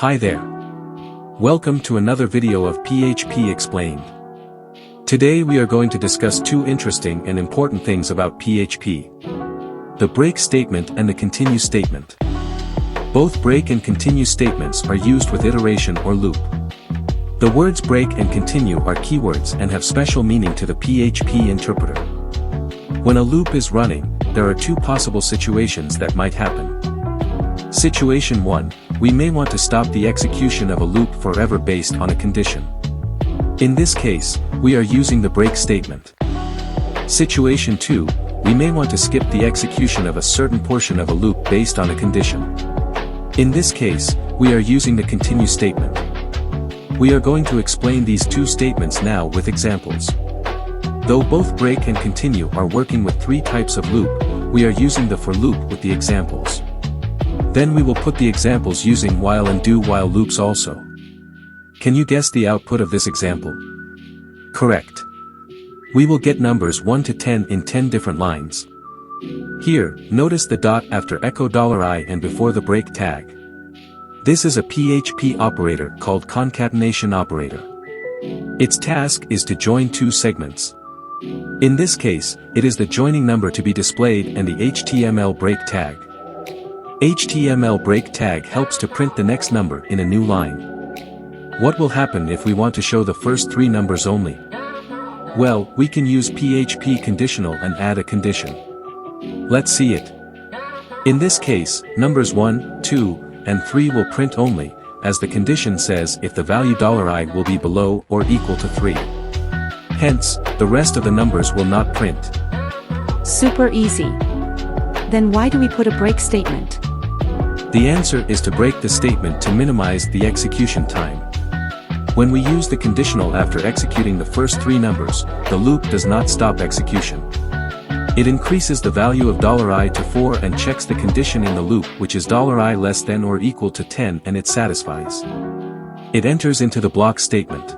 Hi there. Welcome to another video of PHP Explained. Today we are going to discuss two interesting and important things about PHP. The break statement and the continue statement. Both break and continue statements are used with iteration or loop. The words break and continue are keywords and have special meaning to the PHP interpreter. When a loop is running, there are two possible situations that might happen. Situation 1, we may want to stop the execution of a loop forever based on a condition. In this case, we are using the break statement. Situation 2, we may want to skip the execution of a certain portion of a loop based on a condition. In this case, we are using the continue statement. We are going to explain these two statements now with examples. Though both break and continue are working with three types of loop, we are using the for loop with the examples. Then we will put the examples using while and do while loops also. Can you guess the output of this example? Correct. We will get numbers 1 to 10 in 10 different lines. Here, notice the dot after echo $i and before the break tag. This is a PHP operator called concatenation operator. Its task is to join two segments. In this case, it is the joining number to be displayed and the HTML break tag. HTML break tag helps to print the next number in a new line. What will happen if we want to show the first three numbers only? Well, we can use PHP conditional and add a condition. Let's see it. In this case, numbers 1, 2, and 3 will print only, as the condition says if the value $i will be below or equal to 3. Hence, the rest of the numbers will not print. Super easy. Then why do we put a break statement? The answer is to break the statement to minimize the execution time. When we use the conditional after executing the first three numbers, the loop does not stop execution. It increases the value of $i to 4 and checks the condition in the loop which is $i less than or equal to 10 and it satisfies. It enters into the block statement.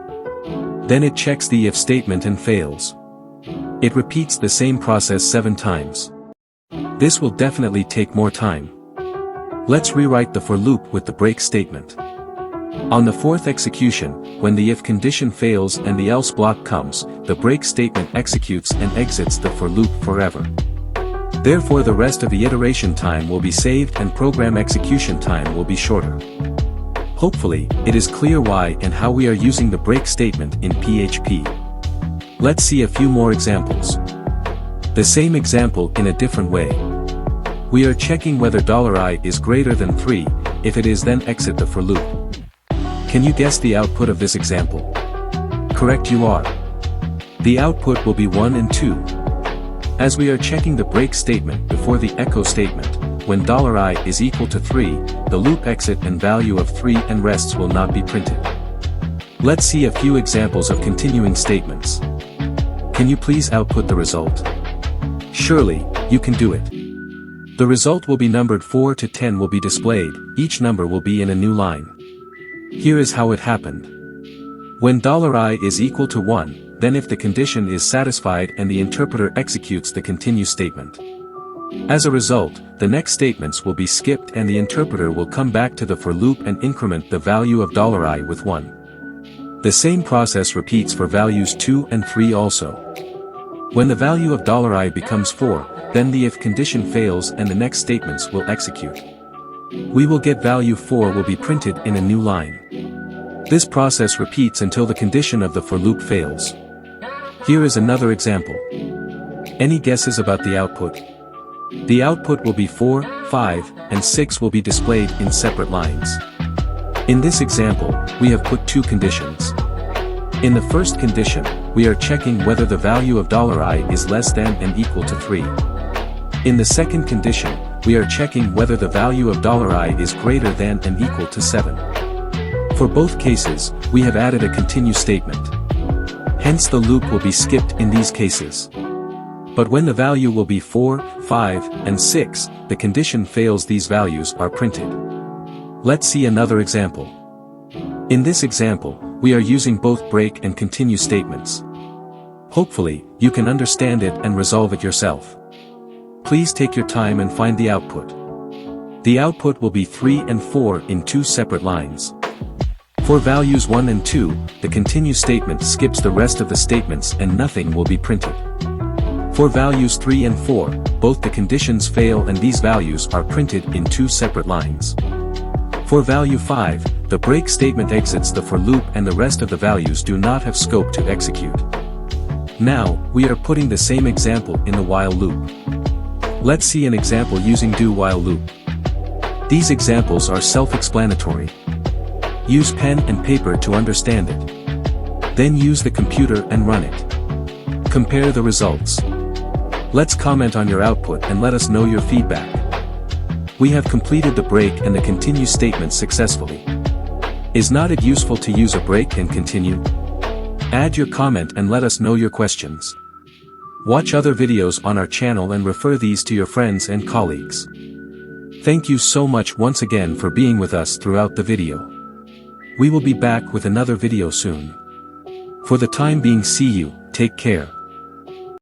Then it checks the if statement and fails. It repeats the same process 7 times. This will definitely take more time. Let's rewrite the for loop with the break statement. On the fourth execution, when the if condition fails and the else block comes, the break statement executes and exits the for loop forever. Therefore the rest of the iteration time will be saved and program execution time will be shorter. Hopefully, it is clear why and how we are using the break statement in PHP. Let's see a few more examples. The same example in a different way. We are checking whether $i is greater than 3, if it is then exit the for loop. Can you guess the output of this example? Correct, you are. The output will be 1 and 2. As we are checking the break statement before the echo statement, when $i is equal to 3, the loop exit and value of 3 and rests will not be printed. Let's see a few examples of continuing statements. Can you please output the result? Surely, you can do it. The result will be numbered 4 to 10 will be displayed, each number will be in a new line. Here is how it happened. When $i is equal to 1, then if the condition is satisfied and the interpreter executes the continue statement. As a result, the next statements will be skipped and the interpreter will come back to the for loop and increment the value of $i with 1. The same process repeats for values 2 and 3 also. When the value of $i becomes 4, then the if condition fails and the next statements will execute. We will get value 4 will be printed in a new line. This process repeats until the condition of the for loop fails. Here is another example. Any guesses about the output? The output will be 4, 5, and 6 will be displayed in separate lines. In this example, we have put two conditions. In the first condition, we are checking whether the value of $i is less than and equal to 3. In the second condition, we are checking whether the value of $i is greater than and equal to 7. For both cases, we have added a continue statement. Hence the loop will be skipped in these cases. But when the value will be 4, 5, and 6, the condition fails, these values are printed. Let's see another example. In this example, we are using both break and continue statements. Hopefully, you can understand it and resolve it yourself. Please take your time and find the output. The output will be 3 and 4 in 2 separate lines. For values 1 and 2, the continue statement skips the rest of the statements and nothing will be printed. For values 3 and 4, both the conditions fail and these values are printed in 2 separate lines. For value 5, the break statement exits the for loop and the rest of the values do not have scope to execute. Now, we are putting the same example in the while loop. Let's see an example using do-while loop. These examples are self-explanatory. Use pen and paper to understand it. Then use the computer and run it. Compare the results. Let's comment on your output and let us know your feedback. We have completed the break and the continue statement successfully. Is not it useful to use a break and continue? Add your comment and let us know your questions. Watch other videos on our channel and refer these to your friends and colleagues. Thank you so much once again for being with us throughout the video. We will be back with another video soon. For the time being, see you, take care.